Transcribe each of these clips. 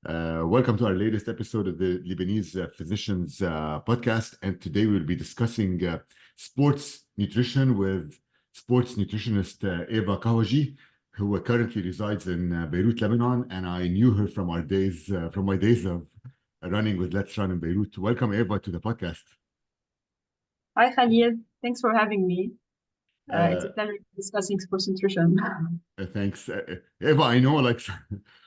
Welcome to our latest episode of the Lebanese Physicians Podcast. And today we'll be discussing sports nutrition with sports nutritionist Eva Kahwagi, who currently resides in Beirut, Lebanon. And I knew her from my days of running with Let's Run in Beirut. Welcome, Eva, to the podcast. Hi, Khalid. Thanks for having me. It's a Uh, pleasure discussing sports nutrition. Thanks. Eva, I know like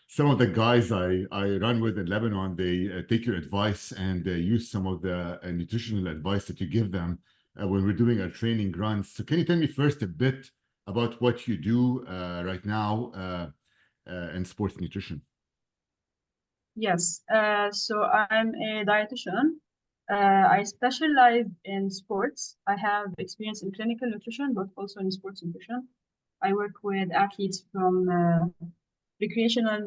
some of the guys I run with in Lebanon, they take your advice and they use some of the nutritional advice that you give them when we're doing our training runs. So can you tell me first a bit about what you do right now in sports nutrition? Yes, so I'm a dietitian. I specialize in sports. I have experience in clinical nutrition, but also in sports nutrition. I work with athletes from recreational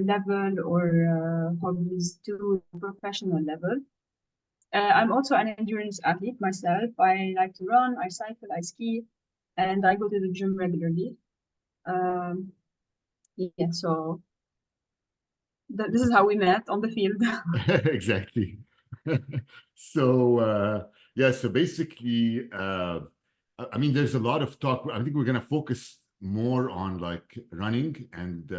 level or hobbies to professional level. I'm also an endurance athlete myself. I like to run, I cycle, I ski, and I go to the gym regularly. Um, yeah, so this is how we met on the field. Exactly. So yeah, so basically I mean there's a lot of talk. I think we're going to focus more on like running and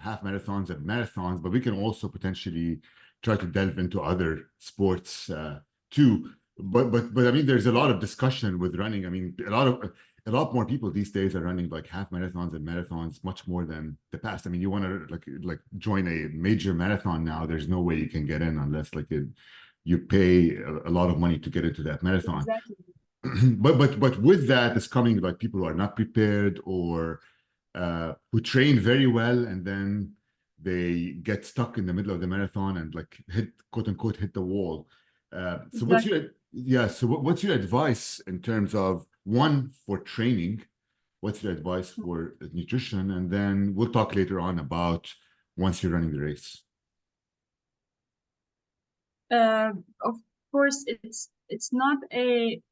half marathons and marathons, but we can also potentially try to delve into other sports too. But I mean there's a lot of discussion with running. I mean a lot more people these days are running like half marathons and marathons much more than the past. I mean, you want to like join a major marathon now, there's no way you can get in unless like you pay a lot of money to get into that marathon. Exactly. But with that is coming like people who are not prepared or who train very well and then they get stuck in the middle of the marathon and like hit quote unquote hit the wall. So what's Exactly. your so what's your advice in terms of one for training? What's your advice for nutrition? And then we'll talk later on about once you're running the race. Of course, it's not a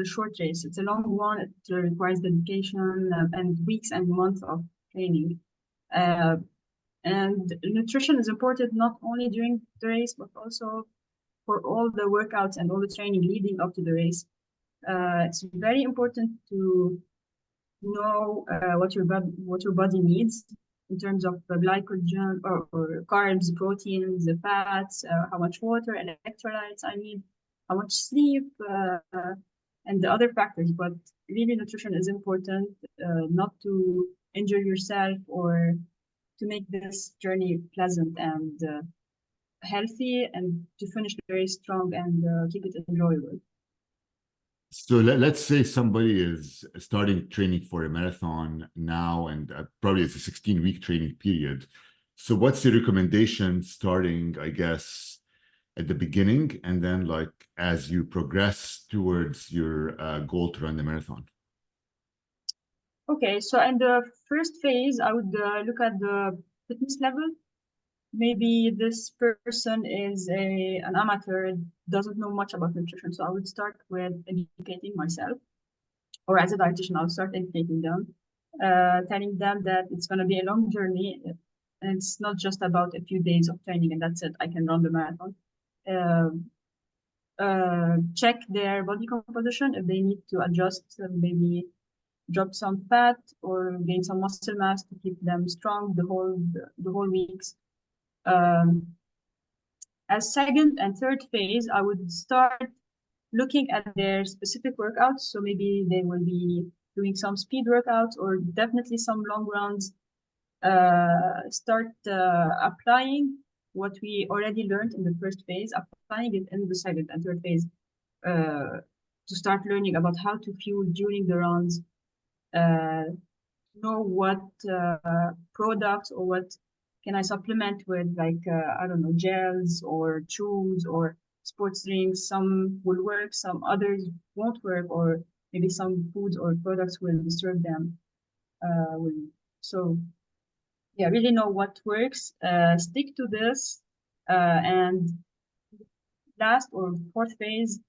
short race. It's a long one. It requires dedication and weeks and months of training. Uh, and nutrition is important not only during the race, but also for all the workouts and all the training leading up to the race. It's very important to know what your body needs in terms of glycogen or carbs, proteins, fats, how much water, electrolytes I need, how much sleep, and the other factors. But really, nutrition is important, not to injure yourself or to make this journey pleasant and healthy, and to finish very strong and keep it enjoyable. So let's say somebody is starting training for a marathon now, and probably it's a 16-week training period. So what's the recommendation starting, I guess, at the beginning and then like as you progress towards your goal to run the marathon? Okay, so in the first phase, I would look at the fitness level. Maybe this person is an amateur, doesn't know much about nutrition. So I would start with educating myself, or as a dietitian, I'll start educating them, telling them that it's going to be a long journey. And it's not just about a few days of training and that's it, I can run the marathon. Check their body composition if they need to adjust, maybe drop some fat or gain some muscle mass to keep them strong the whole weeks. As second and third phase, I would start looking at their specific workouts. So maybe they will be doing some speed workouts or definitely some long runs. Start applying what we already learned in the first phase, applying it in the second and third phase, to start learning about how to fuel during the runs, know what products or what can I supplement with, like, I don't know, gels or chews or sports drinks. Some will work, some others won't work, or maybe some foods or products will disturb them. So yeah, really know what works, stick to this, and last or fourth phase,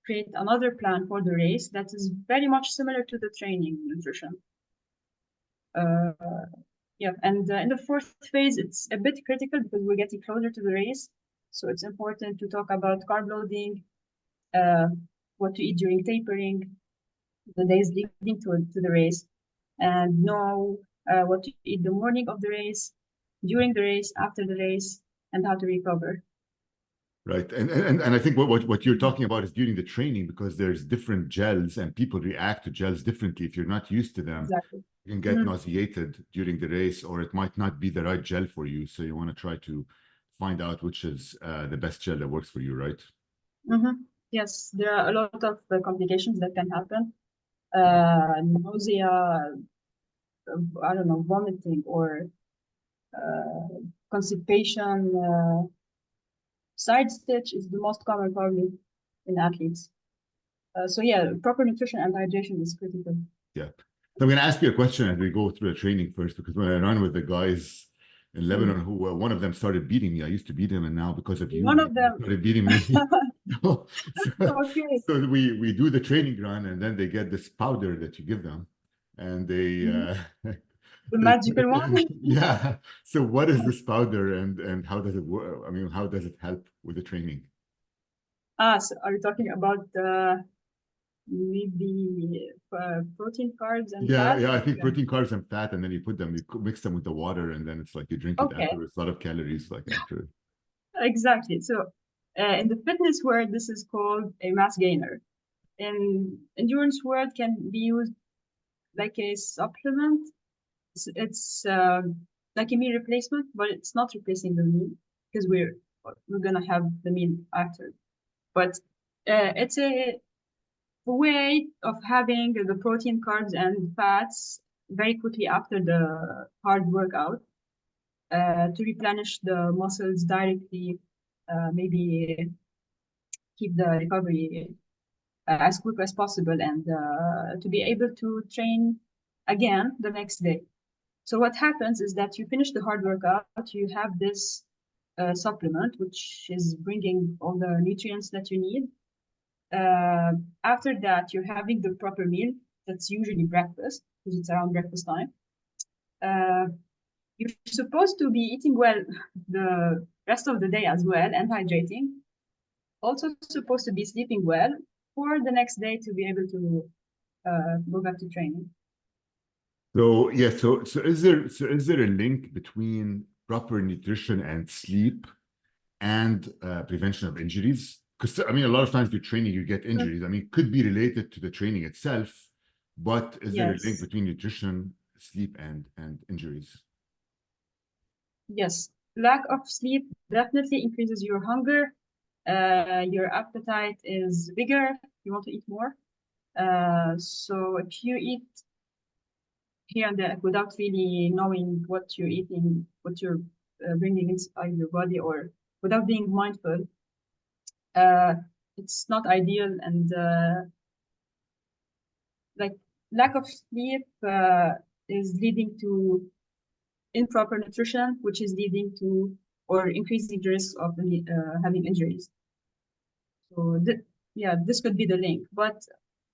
create another plan for the race that is very much similar to the training nutrition. Yeah, and in the fourth phase, it's a bit critical because we're getting closer to the race. So it's important to talk about carb loading, what to eat during tapering, the days leading to the race, and know what to eat the morning of the race, during the race, after the race, and how to recover. Right. And I think what you're talking about is during the training, because there's different gels and people react to gels differently. If you're not used to them, Exactly. you can get nauseated during the race, or it might not be the right gel for you. So you want to try to find out which is the best gel that works for you, right? Yes, there are a lot of complications that can happen. Nausea, I don't know, vomiting or constipation. Side stitch is the most common probably in athletes. So yeah, proper nutrition and hydration is critical. Yeah. So I'm going to ask you a question as we go through the training first, because when I run with the guys in Lebanon, who one of them started beating me. I used to beat him, and now because of you, One of they them. started beating me. so, Okay. so we do the training run, and then they get this powder that you give them, and The they magical one. yeah. So what is this powder, and how does it work? I mean, how does it help with the training? So are you talking about maybe protein, carbs, and Yeah, fat? yeah. I think protein, carbs, and fat, and then you put them, you mix them with the water, and then it's like you drink it Okay, after. It's a lot of calories, like after. exactly. So in the fitness world, this is called a mass gainer. In endurance world, can be used like a supplement. It's like a meal replacement, but it's not replacing the meal because we're gonna have the meal after. But it's a way of having the protein, carbs, and fats very quickly after the hard workout to replenish the muscles directly, maybe keep the recovery as quick as possible, and to be able to train again the next day. So what happens is that you finish the hard workout, you have this supplement, which is bringing all the nutrients that you need. After that, you're having the proper meal. That's usually breakfast, because it's around breakfast time. You're supposed to be eating well the rest of the day as well and hydrating. Also supposed to be sleeping well for the next day to be able to go back to training. So yeah, so is there a link between proper nutrition and sleep and prevention of injuries? Because I mean, a lot of times you're training, you get injuries. I mean, it could be related to the training itself, but is there a link Yes. between nutrition, sleep, and injuries? Yes. Lack of sleep definitely increases your hunger. Your appetite is bigger. You want to eat more. So if you eat here and there without really knowing what you're eating, what you're bringing inside your body, or without being mindful, it's not ideal. And like lack of sleep is leading to improper nutrition, which is leading to or increasing the risk of having injuries. So yeah, this could be the link, but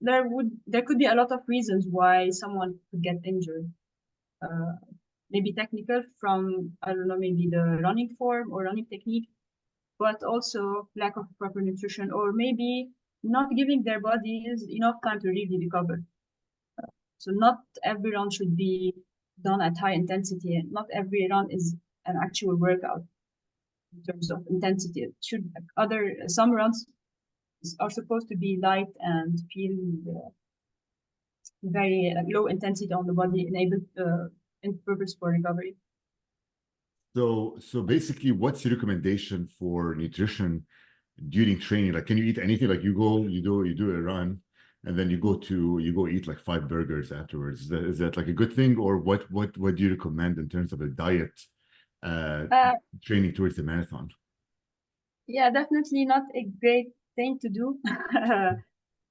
there could be a lot of reasons why someone could get injured. Uh, Maybe technical from, I don't know, maybe the running form or running technique, but also lack of proper nutrition, or maybe not giving their bodies enough time to really recover. So not every run should be done at high intensity, and not every run is an actual workout in terms of intensity. It should some runs are supposed to be light and feel very low intensity on the body, enable in purpose for recovery. So basically, what's your recommendation for nutrition during training? Like, can you eat anything? Like, you do a run, and then you go eat like 5 burgers afterwards. Is that like a good thing, or what do you recommend in terms of a diet uh, Uh, training towards the marathon? yeah, definitely not a great thing to do,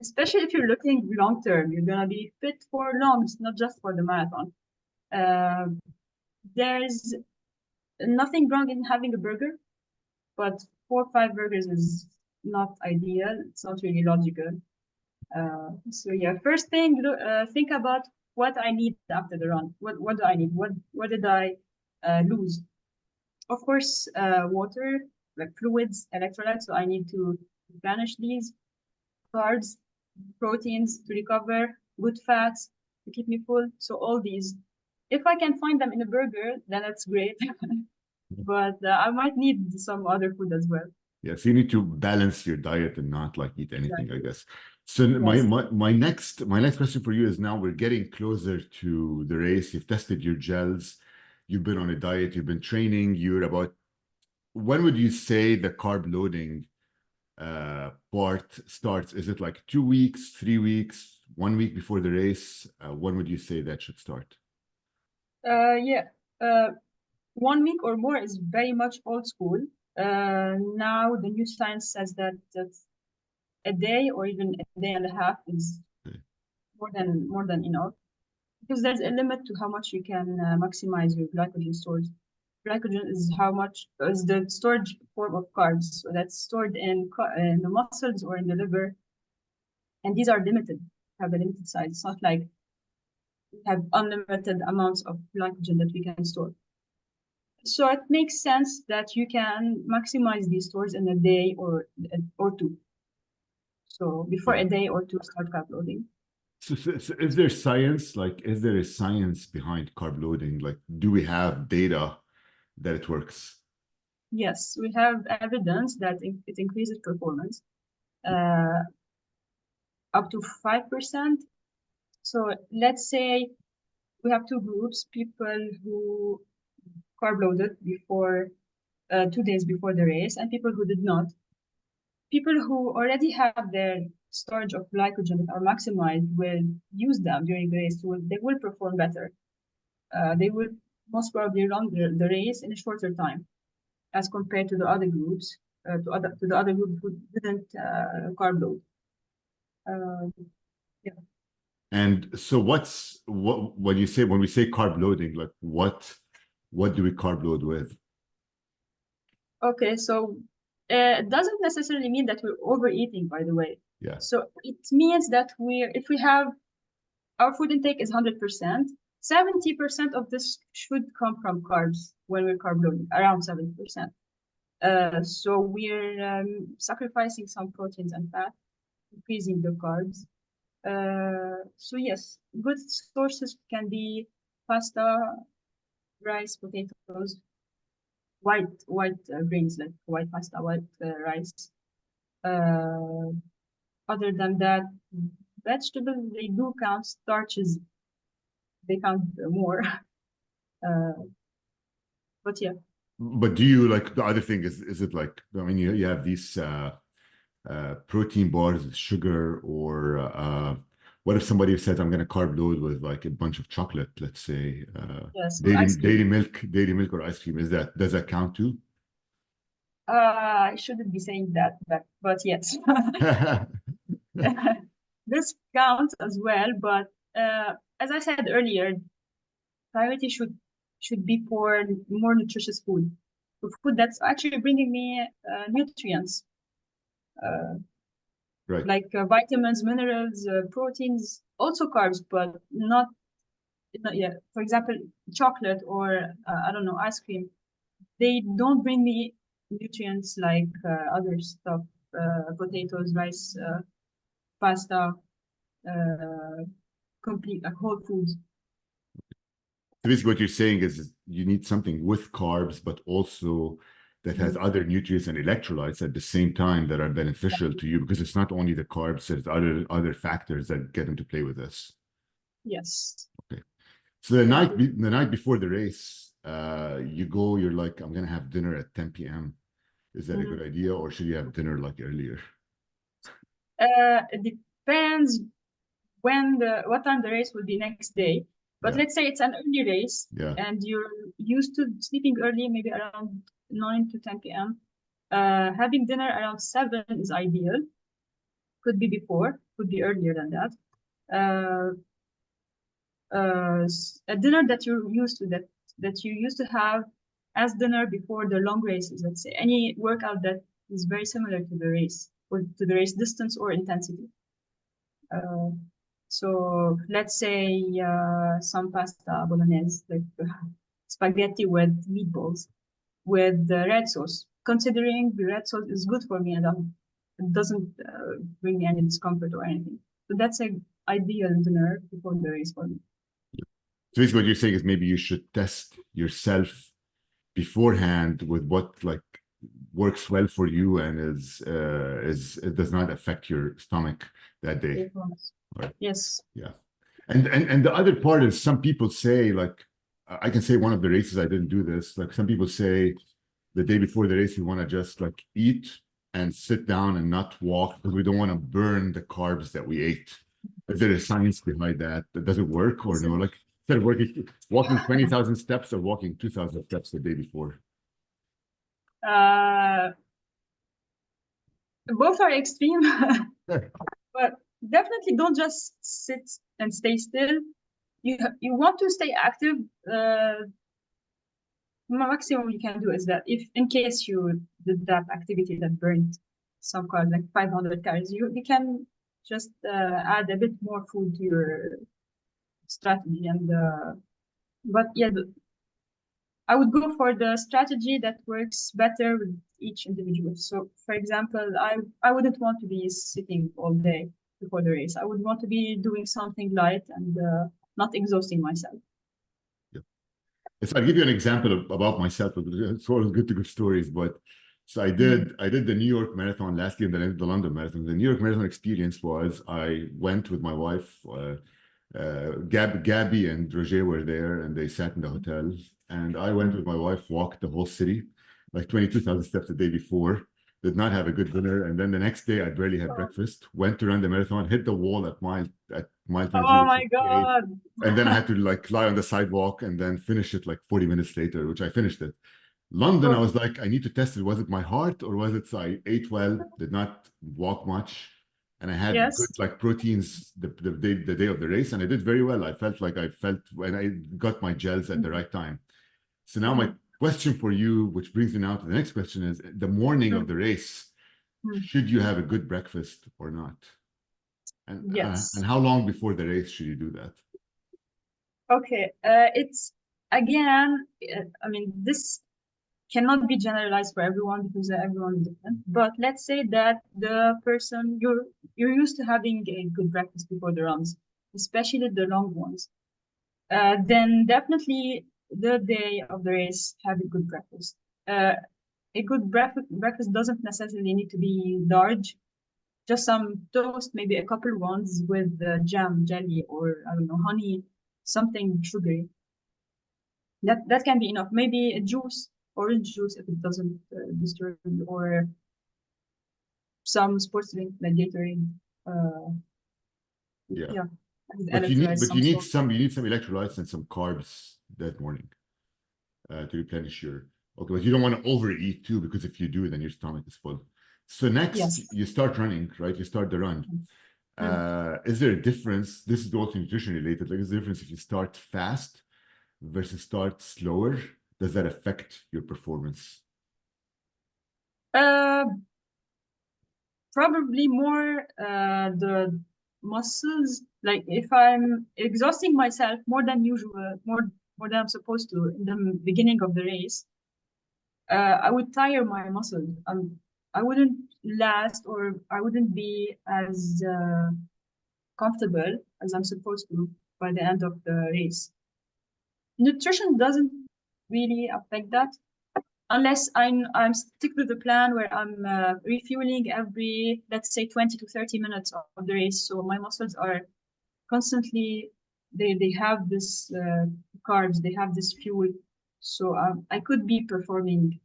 especially if you're looking long term. You're gonna be fit for long, not just for the marathon. Uh, there's nothing wrong in having a burger, but 4 or 5 burgers is not ideal. It's not really logical. So yeah, first thing, think about what I need after the run. What do I need? What did I lose? Of course, water, like fluids, electrolytes. So I need to replenish these. Carbs, proteins to recover, good fats to keep me full. So all these, if I can find them in a burger, then that's great. But I might need some other food as well. Yes, you need to balance your diet and not like eat anything, I Exactly. guess. So Yes. my next question for you is, now we're getting closer to the race. You've tested your gels, you've been on a diet, you've been training, you're about, when would you say the carb loading part starts? Is it like 2 weeks, 3 weeks, 1 week before the race? When would you say that should start? Yeah. 1 week or more is very much old school. Now the new science says that a day or even a day and a half is Okay. more than enough, because there's a limit to how much you can maximize your glycogen stores. Glycogen is how much is the storage form of carbs, so that's stored in the muscles or in the liver, and these are limited, have a limited size. It's not like we have unlimited amounts of glycogen that we can store. So it makes sense that you can maximize these stores in a day or two. So before Yeah. a day or two, start carb loading. So is there science, like, is there a science behind carb loading? Like, do we have data that it works? Yes, we have evidence that it increases performance uh, up to 5%. So let's say we have two groups, people who carb loaded before 2 days before the race and people who did not. People who already have their storage of glycogen that are maximized will use them during the race. So they will perform better. They will most probably run the race in a shorter time as compared to the other groups, to the other group who didn't carb load. Yeah. And so what when you say, when we say carb loading, like what do we carb load with? Okay, so it doesn't necessarily mean that we're overeating, by the way. Yeah. So it means that if we have our food intake is 100%, 70% of this should come from carbs when we're carb loading, around 70%. So we're sacrificing some proteins and fat, increasing the carbs. So yes, good sources can be pasta, rice, potatoes, white grains like white pasta, white rice. Uh, Other than that, vegetables, they do count. Starches, they count more. Uh, but yeah. But do you, like, the other thing is it like, I mean, you have these protein bars with sugar, or what if somebody says, I'm going to carb load with like a bunch of chocolate, let's say, Yes, or ice cream. dairy milk or ice cream? Does that count too? I shouldn't be saying that, but yes. This counts as well, but as I said earlier, priority should be for more nutritious food, for food that's actually bringing me nutrients, uh, Right. like vitamins, minerals, proteins, also carbs, but not yet. For example, chocolate or I don't know, ice cream. They don't bring me nutrients like other stuff, potatoes, rice, pasta, uh, complete whole foods. So basically what you're saying is you need something with carbs, but also that has Mhm. other nutrients and electrolytes at the same time that are beneficial to you, because it's not only the carbs, there's other factors that get into play with this. Yes. Okay. So Yeah. the night before the race, you're like, I'm gonna have dinner at 10 p.m. Is that a Mhm. good idea, or should you have dinner like earlier? It depends what time the race will be next day. But Yeah, let's say it's an early race yeah. and you're used to sleeping early, maybe around 9 to 10 p.m. Having dinner around 7 is ideal. Could be before, could be earlier than that. Uh, a dinner that you're used to, that you used to have as dinner before the long races, let's say any workout that is very similar to the race or to the race distance or intensity. Uh, So let's say some pasta bolognese, like spaghetti with meatballs with the red sauce. Considering the red sauce is good for me and it doesn't bring me any discomfort or anything. So that's an ideal dinner before the race for me. So basically what you're saying is maybe you should test yourself beforehand with what like works well for you and is it does not affect your stomach that day. Right. Yes. Yeah. And the other part is some people say, like, I can say one of the races I didn't do this. Like some people say the day before the race, you want to just like eat and sit down and not walk because we don't want to burn the carbs that we ate. Is there a science behind that? Does it work or no? Like instead of walking 20,000 steps or walking 2,000 steps the day before? Both are extreme, but definitely don't just sit and stay still. You want to stay active. Maximum you can do is that if in case you did that activity that burned some carbs, like 500 calories, you can just add a bit more food to your strategy. And but yeah, I would go for the strategy that works better with each individual. So, for example, I wouldn't want to be sitting all day before the race. I would want to be doing something light and not exhausting myself. So I'll give you an example about myself. It's always good to give stories, but so I did the New York Marathon last year and then I did the London Marathon. The New York Marathon experience was I went with my wife, Gabby and Roger were there and they sat in the hotel. And I went with my wife, walked the whole city, like 22,000 steps the day before, did not have a good dinner. And then the next day I barely had breakfast, went to run the marathon, hit the wall at mile 23. Oh my God. And then I had to like lie on the sidewalk and then finish it like 40 minutes later, which I finished it. London, I was like, I need to test it. Was it my heart or was it I ate well, did not walk much, and I had good like proteins the day of the race, and I did very well. I felt when I got my gels at the right time. So now my question for you, which brings me now to the next question, is the morning of the race, should you have a good breakfast or not? And and how long before the race should you do that? Okay, it's again, I mean, this cannot be generalized for everyone because everyone is different. But let's say that the person you're used to having a good breakfast before the runs, especially the long ones. Then definitely the day of the race have a good breakfast. A good breakfast doesn't necessarily need to be large. Just some toast, maybe a couple ones with jam, jelly, or I don't know, honey, something sugary. That can be enough. Maybe a juice, orange juice if it doesn't disturb you, or some sports drink like Gatorade. Yeah. But you need some electrolytes and some carbs that morning to replenish your. Okay, but you don't want to overeat too, because if you do, then your stomach is full. So next, you start running, right? You start the run. Is there a difference? This is also nutrition related. Like, is there a difference if you start fast versus start slower? Does that affect your performance? Probably more the muscles. Like if I'm exhausting myself more than usual, more than I'm supposed to in the beginning of the race, I would tire my muscles. I wouldn't last, or I wouldn't be as comfortable as I'm supposed to by the end of the race. Nutrition doesn't really affect that unless I'm stick to the plan where I'm refueling every, let's say, 20 to 30 minutes of the race. So my muscles are constantly, they have this carbs, they have this fuel. So I could be performing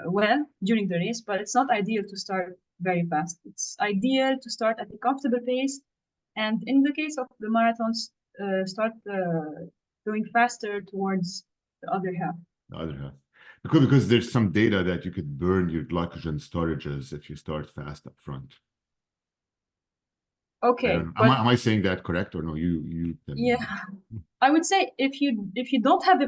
well during the race, but it's not ideal to start very fast. It's ideal to start at a comfortable pace. And in the case of the marathons, start going faster towards the other half. The other half. Because there's some data that you could burn your glycogen storages if you start fast up front. Okay. Am I saying that correct or no? You yeah. I would say if you don't have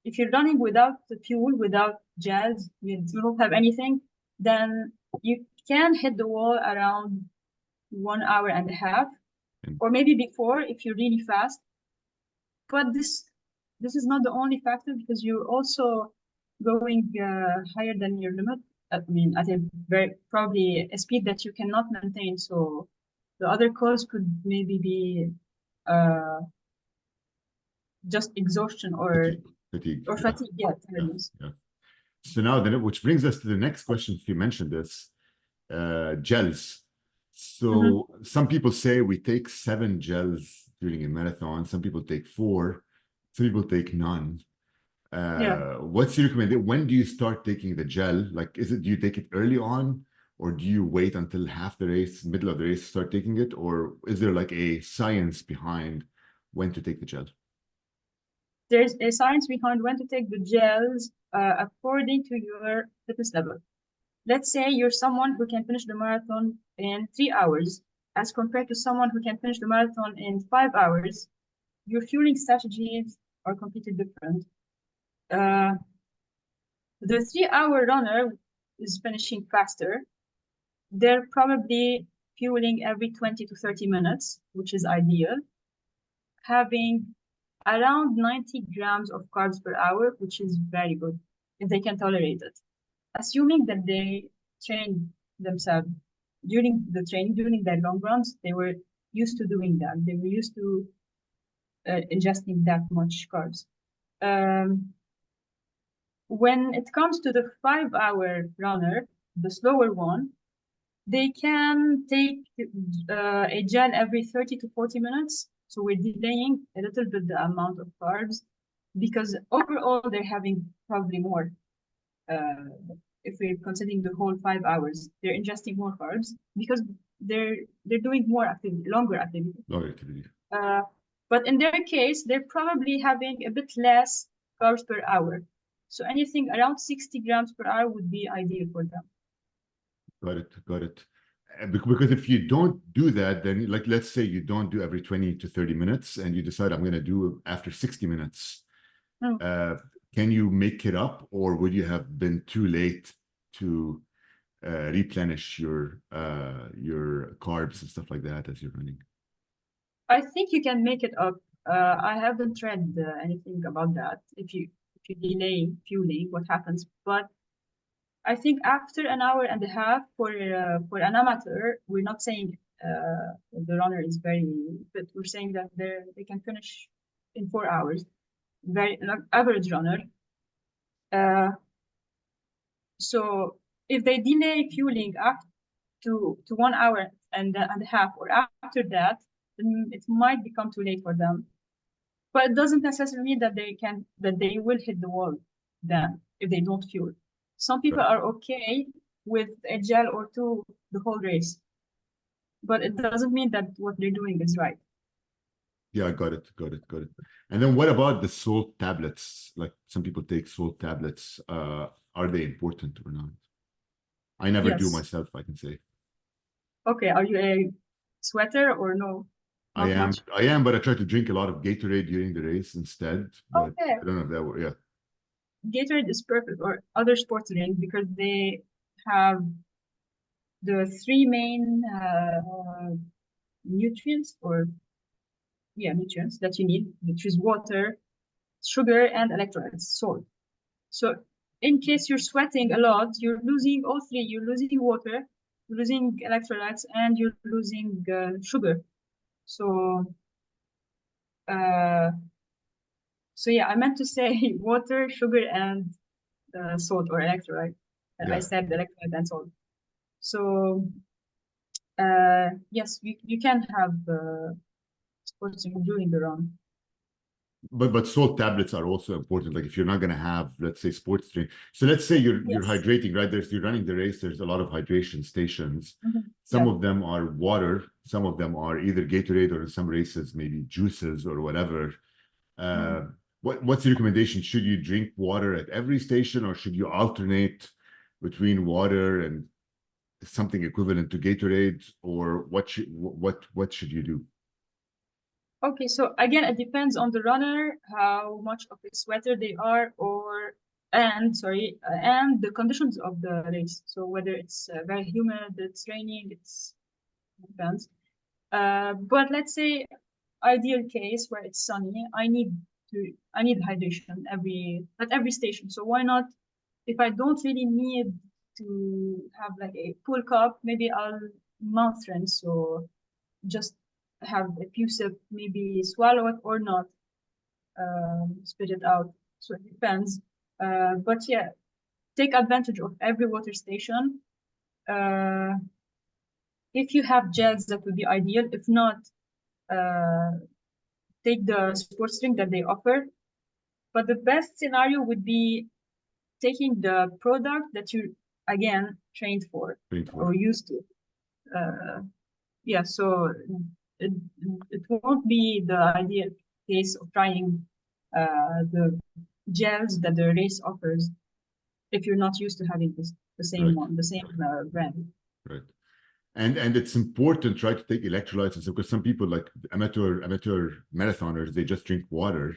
if you're running without the fuel, without gels, you don't have anything, then you can hit the wall around 1 hour and a half, Mm. or maybe before if you're really fast. But this is not the only factor, because you're also going higher than your limit. I mean, at a very probably a speed that you cannot maintain. So the other cause could maybe be uh, just exhaustion or Fatigue. or Yeah, fatigue. Yeah, yeah, tiredness. yeah. So now then, which brings us to the next question. If you mentioned this, gels. So some people say we take 7 gels during a marathon. Some people take 4. Some people take none. Yeah. What's your recommendation? When do you start taking the gel? Like, do you take it early on, or do you wait until half the race, middle of the race, start taking it? Or is there like a science behind when to take the gel? There's a science behind when to take the gels according to your fitness level. Let's say you're someone who can finish the marathon in 3 hours, as compared to someone who can finish the marathon in 5 hours. Your fueling strategies are completely different. The 3 hour runner is finishing faster. They're probably fueling every 20 to 30 minutes, which is ideal, having around 90 grams of carbs per hour, which is very good if they can tolerate it. Assuming that they train themselves during the training, during their long runs, they were used to doing that. They were used to ingesting that much carbs. When it comes to the 5 hour runner, the slower one, they can take a gel every 30 to 40 minutes. So we're delaying a little bit the amount of carbs, because overall they're having probably more. If we're considering the whole 5 hours, they're ingesting more carbs because they're doing more activity, longer activity. Longer activity. But in their case, they're probably having a bit less carbs per hour. So anything around 60 grams per hour would be ideal for them. Got it. Got it. Because if you don't do that, then like let's say you don't do every 20 to 30 minutes and you decide I'm going to do after 60 minutes. Can you make it up, or would you have been too late to replenish your carbs and stuff like that as you're running? I think you can make it up. I haven't read anything about that. If you delay fueling, what happens? But I think after an hour and a half for an amateur, we're not saying the runner is very fit. We're saying that they can finish in 4 hours. Very like average runner. So if they delay fueling up to 1 hour and a half or after that, then it might become too late for them. But it doesn't necessarily mean that they will hit the wall then if they don't fuel. Some people are okay with a gel or two the whole race, but it doesn't mean that what they're doing is right. Yeah, got it. And then what about the salt tablets? Like some people take salt tablets. Are they important or not? I never do myself, I can say. Okay, are you a sweater or no? I Not much. am, but I try to drink a lot of Gatorade during the race instead. But Okay. I don't know if that were, yeah. Gatorade is perfect, or other sports drink, because they have the three main nutrients that you need, which is water, sugar, and electrolytes, salt. So in case you're sweating a lot, you're losing all three. You're losing water, you're losing electrolytes, and you're losing sugar. So yeah, I meant to say water, sugar, and salt or electrolyte. Yeah. I said electrolyte and salt. So yes, you can have sports during the run. But salt tablets are also important. Like if you're not going to have, let's say, sports drink. So let's say you're hydrating, right? You're running the race. There's a lot of hydration stations. Some of them are water. Some of them are either Gatorade, or in some races maybe juices or whatever. What's your recommendation? Should you drink water at every station, or should you alternate between water and something equivalent to Gatorade, or what should you do? Okay, so again, it depends on the runner, how much of a sweater they are, and the conditions of the race. So whether it's very humid, it's raining, it's depends. But let's say ideal case where it's sunny, I need hydration at every station. So why not, if I don't really need to have like a full cup, maybe I'll mouth rinse, so just have a few sip, maybe swallow it or not, spit it out. So it depends. But yeah, take advantage of every water station. If you have gels, that would be ideal. If not, take the sports drink that they offer. But the best scenario would be taking the product that you, again, trained for or used to. Yeah, so it, it won't be the ideal case of trying the gels that the race offers if you're not used to having the same one, the same brand. Right. And it's important, right, to take electrolytes, because some people, like amateur marathoners, they just drink water.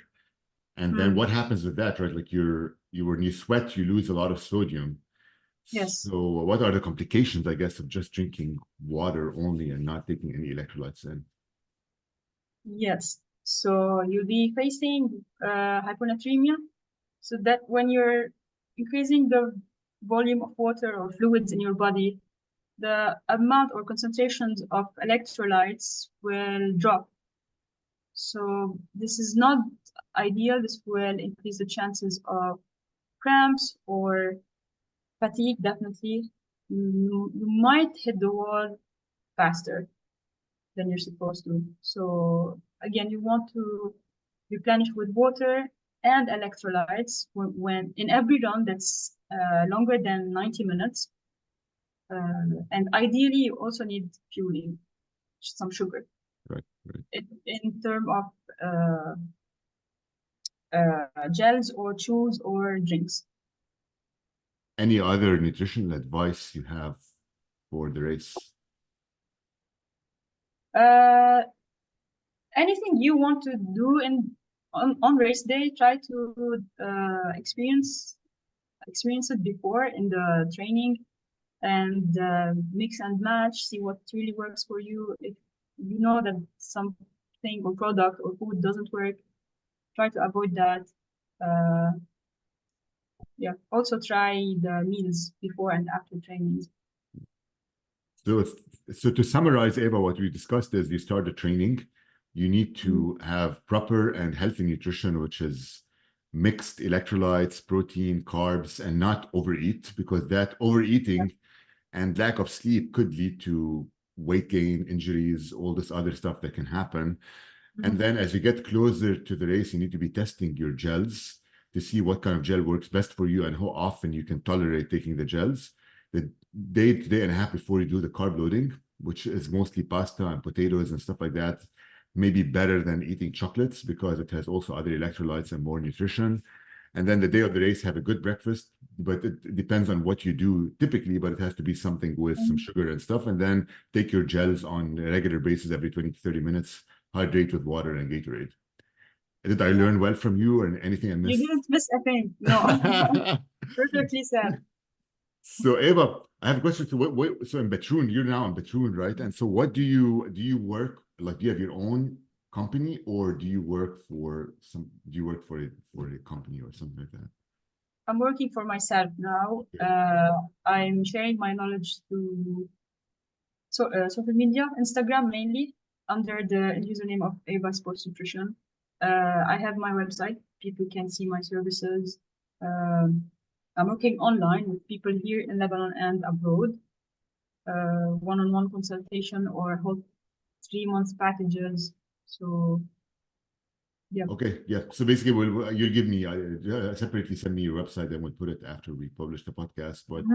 And then what happens with that, right? Like when you sweat, you lose a lot of sodium. Yes. So what are the complications, I guess, of just drinking water only and not taking any electrolytes in? Yes. So you'll be facing hyponatremia. So that when you're increasing the volume of water or fluids in your body, the amount or concentrations of electrolytes will drop. So this is not ideal. This will increase the chances of cramps or fatigue, definitely. You might hit the wall faster than you're supposed to. So again, you want to replenish with water and electrolytes when in every run that's longer than 90 minutes. And ideally, you also need fueling, some sugar. Right. In terms of gels or chews or drinks. Any other nutritional advice you have for the race? Anything you want to do on race day, try to experience it before in the training, and mix and match, see what really works for you. If you know that something or product or food doesn't work, try to avoid that. Yeah, also try the meals before and after trainings. So to summarize, Eva, what we discussed is you start the training, you need to have proper and healthy nutrition, which is mixed electrolytes, protein, carbs, and not overeat, because that overeating and lack of sleep could lead to weight gain, injuries, all this other stuff that can happen. And then as you get closer to the race, you need to be testing your gels to see what kind of gel works best for you and how often you can tolerate taking the gels. The day and a half before you do the carb loading, which is mostly pasta and potatoes and stuff like that, may be better than eating chocolates because it has also other electrolytes and more nutrition. And then the day of the race, have a good breakfast, but it depends on what you do typically, but it has to be something with some sugar and stuff. And then take your gels on a regular basis every 20 to 30 minutes, hydrate with water and Gatorade. Did I learn well from you or anything I missed? You didn't miss a thing. No. Perfectly said. So Eva, I have a question. So in Betroun, you're now in Betroun, right? And so what do you work, like, do you have your own company, or do you work for a company or something like that? I'm working for myself now. I'm sharing my knowledge through social media, Instagram mainly, under the username of Eva Sports Nutrition. I have my website. People can see my services. I'm working online with people here in Lebanon and abroad. One-on-one consultation or whole 3-month packages. So yeah. Okay, yeah. So basically, you'll give me separately send me your website, and we'll put it after we publish the podcast. But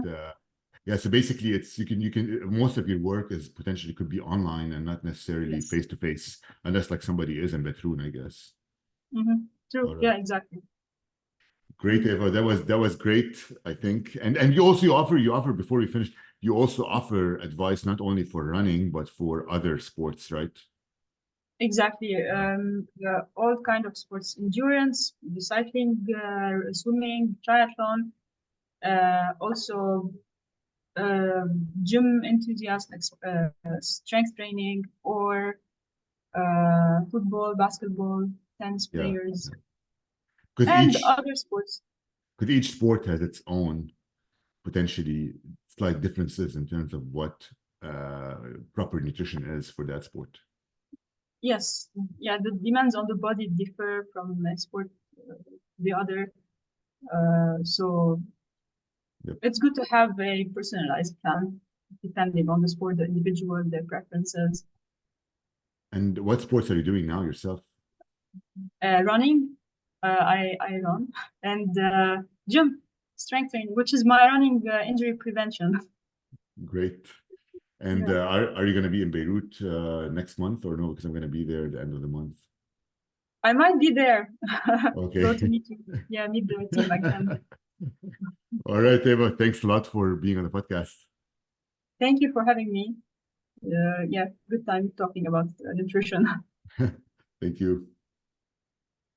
yeah, so basically, it's you can most of your work is potentially could be online and not necessarily face to face, unless like somebody is in Betroun, I guess. True. Right. Yeah, exactly. Great, Eva. That was great, I think. And you also offer before we finish, you also offer advice not only for running but for other sports, right? Exactly. All kind of sports, endurance, cycling, swimming, triathlon. Also gym enthusiasts, like strength training, or football, basketball, tennis Yeah. players, Because and each other sports. because each sport has its own potentially slight differences in terms of what proper nutrition is for that sport. Yes, yeah, the demands on the body differ from sport to the other. So Yep. it's good to have a personalized plan depending on the sport, the individual, their preferences. And what sports are you doing now yourself? Running, I run, and gym, strength training, which is my running injury prevention. Great. And Yeah. are you going to be in Beirut next month or no? Because I'm going to be there at the end of the month. I might be there. Go to Okay. meet you. Yeah, meet the team again. All right, Eva. Thanks a lot for being on the podcast. Thank you for having me. Yeah, good time talking about nutrition. Thank you.